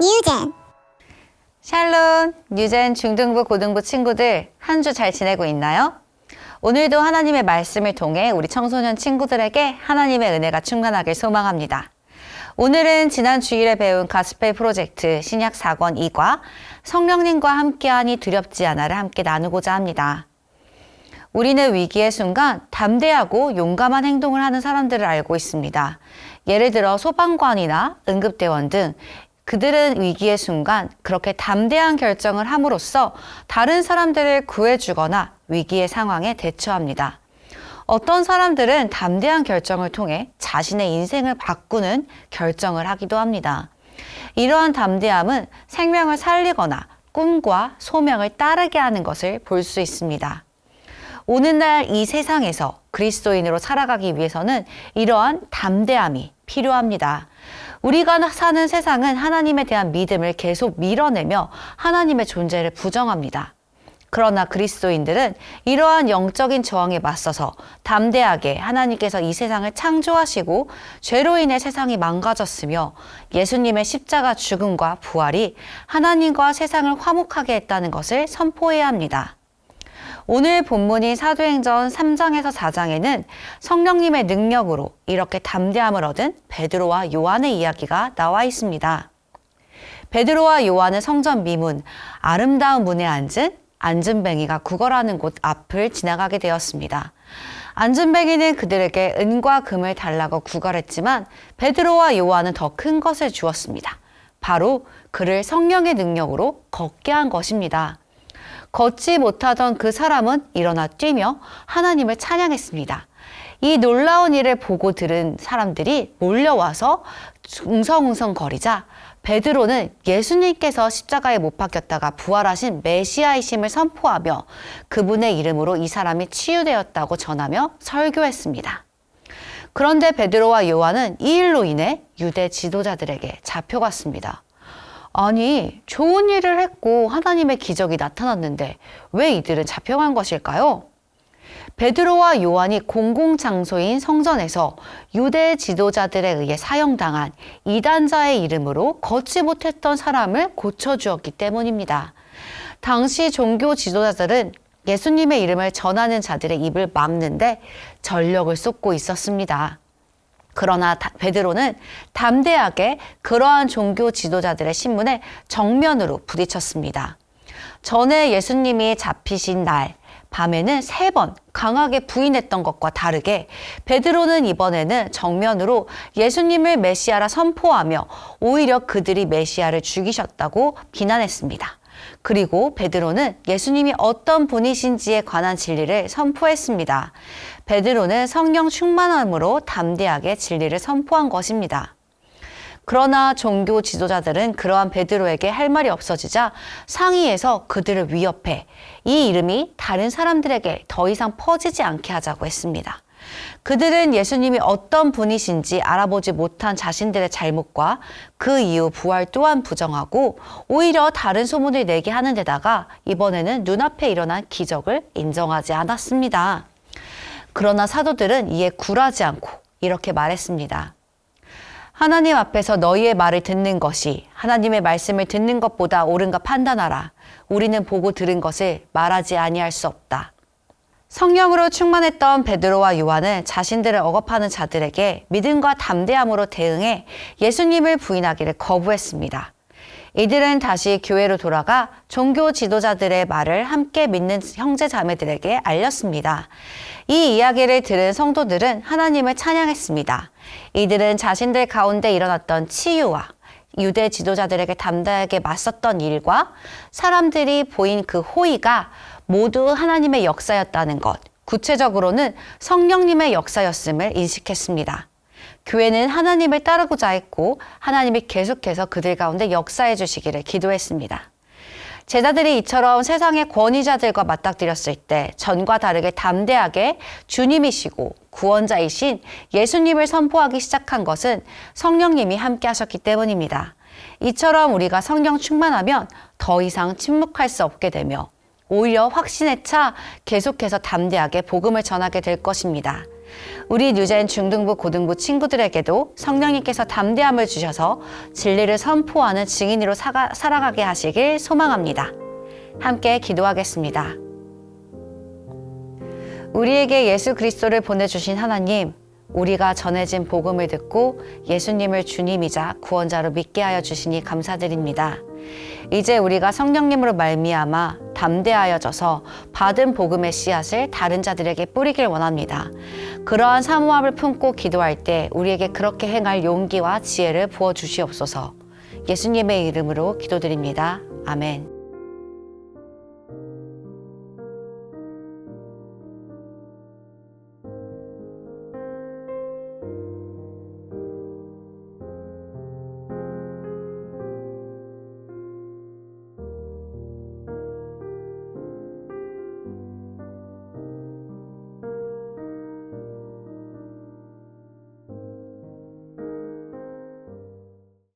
뉴젠. 샬롬, 뉴젠 중등부 고등부 친구들 한 주 잘 지내고 있나요? 오늘도 하나님의 말씀을 통해 우리 청소년 친구들에게 하나님의 은혜가 충만하길 소망합니다. 오늘은 지난 주일에 배운 가스펠 프로젝트 신약 4권 2과 성령님과 함께하니 두렵지 않아를 함께 나누고자 합니다. 우리는 위기의 순간 담대하고 용감한 행동을 하는 사람들을 알고 있습니다. 예를 들어 소방관이나 응급대원 등 그들은 위기의 순간 그렇게 담대한 결정을 함으로써 다른 사람들을 구해주거나 위기의 상황에 대처합니다. 어떤 사람들은 담대한 결정을 통해 자신의 인생을 바꾸는 결정을 하기도 합니다. 이러한 담대함은 생명을 살리거나 꿈과 소명을 따르게 하는 것을 볼 수 있습니다. 오늘날 이 세상에서 그리스도인으로 살아가기 위해서는 이러한 담대함이 필요합니다. 우리가 사는 세상은 하나님에 대한 믿음을 계속 밀어내며 하나님의 존재를 부정합니다. 그러나 그리스도인들은 이러한 영적인 저항에 맞서서 담대하게 하나님께서 이 세상을 창조하시고 죄로 인해 세상이 망가졌으며 예수님의 십자가 죽음과 부활이 하나님과 세상을 화목하게 했다는 것을 선포해야 합니다. 오늘 본문인 사도행전 3장에서 4장에는 성령님의 능력으로 이렇게 담대함을 얻은 베드로와 요한의 이야기가 나와 있습니다. 베드로와 요한은 성전 미문, 아름다운 문에 앉은 안진뱅이가 구걸하는 곳 앞을 지나가게 되었습니다. 안진뱅이는 그들에게 은과 금을 달라고 구걸했지만 베드로와 요한은 더 큰 것을 주었습니다. 바로 그를 성령의 능력으로 걷게 한 것입니다. 걷지 못하던 그 사람은 일어나 뛰며 하나님을 찬양했습니다. 이 놀라운 일을 보고 들은 사람들이 몰려와서 웅성웅성거리자 베드로는 예수님께서 십자가에 못 박혔다가 부활하신 메시아이심을 선포하며 그분의 이름으로 이 사람이 치유되었다고 전하며 설교했습니다. 그런데 베드로와 요한은 이 일로 인해 유대 지도자들에게 잡혀갔습니다. 아니, 좋은 일을 했고 하나님의 기적이 나타났는데 왜 이들은 잡혀간 것일까요? 베드로와 요한이 공공장소인 성전에서 유대 지도자들에 의해 사형당한 이단자의 이름으로 걷지 못했던 사람을 고쳐주었기 때문입니다. 당시 종교 지도자들은 예수님의 이름을 전하는 자들의 입을 막는데 전력을 쏟고 있었습니다. 그러나 베드로는 담대하게 그러한 종교 지도자들의 신문에 정면으로 부딪혔습니다. 전에 예수님이 잡히신 날 밤에는 3번 강하게 부인했던 것과 다르게 베드로는 이번에는 정면으로 예수님을 메시아라 선포하며 오히려 그들이 메시아를 죽이셨다고 비난했습니다. 그리고 베드로는 예수님이 어떤 분이신지에 관한 진리를 선포했습니다. 베드로는 성령 충만함으로 담대하게 진리를 선포한 것입니다. 그러나 종교 지도자들은 그러한 베드로에게 할 말이 없어지자 상의해서 그들을 위협해 이 이름이 다른 사람들에게 더 이상 퍼지지 않게 하자고 했습니다. 그들은 예수님이 어떤 분이신지 알아보지 못한 자신들의 잘못과 그 이후 부활 또한 부정하고 오히려 다른 소문을 내게 하는 데다가 이번에는 눈앞에 일어난 기적을 인정하지 않았습니다. 그러나 사도들은 이에 굴하지 않고 이렇게 말했습니다. 하나님 앞에서 너희의 말을 듣는 것이 하나님의 말씀을 듣는 것보다 옳은가 판단하라. 우리는 보고 들은 것을 말하지 아니할 수 없다. 성령으로 충만했던 베드로와 요한은 자신들을 억압하는 자들에게 믿음과 담대함으로 대응해 예수님을 부인하기를 거부했습니다. 이들은 다시 교회로 돌아가 종교 지도자들의 말을 함께 믿는 형제 자매들에게 알렸습니다. 이 이야기를 들은 성도들은 하나님을 찬양했습니다. 이들은 자신들 가운데 일어났던 치유와 유대 지도자들에게 담대하게 맞섰던 일과 사람들이 보인 그 호의가 모두 하나님의 역사였다는 것, 구체적으로는 성령님의 역사였음을 인식했습니다. 교회는 하나님을 따르고자 했고 하나님이 계속해서 그들 가운데 역사해 주시기를 기도했습니다. 제자들이 이처럼 세상의 권위자들과 맞닥뜨렸을 때 전과 다르게 담대하게 주님이시고 구원자이신 예수님을 선포하기 시작한 것은 성령님이 함께 하셨기 때문입니다. 이처럼 우리가 성령 충만하면 더 이상 침묵할 수 없게 되며 오히려 확신에 차 계속해서 담대하게 복음을 전하게 될 것입니다. 우리 뉴젠 중등부 고등부 친구들에게도 성령님께서 담대함을 주셔서 진리를 선포하는 증인으로 살아가게 하시길 소망합니다. 함께 기도하겠습니다. 우리에게 예수 그리스도를 보내주신 하나님, 우리가 전해진 복음을 듣고 예수님을 주님이자 구원자로 믿게 하여 주시니 감사드립니다. 이제 우리가 성령님으로 말미암아 담대하여져서 받은 복음의 씨앗을 다른 자들에게 뿌리길 원합니다. 그러한 사모함을 품고 기도할 때 우리에게 그렇게 행할 용기와 지혜를 부어주시옵소서. 예수님의 이름으로 기도드립니다. 아멘.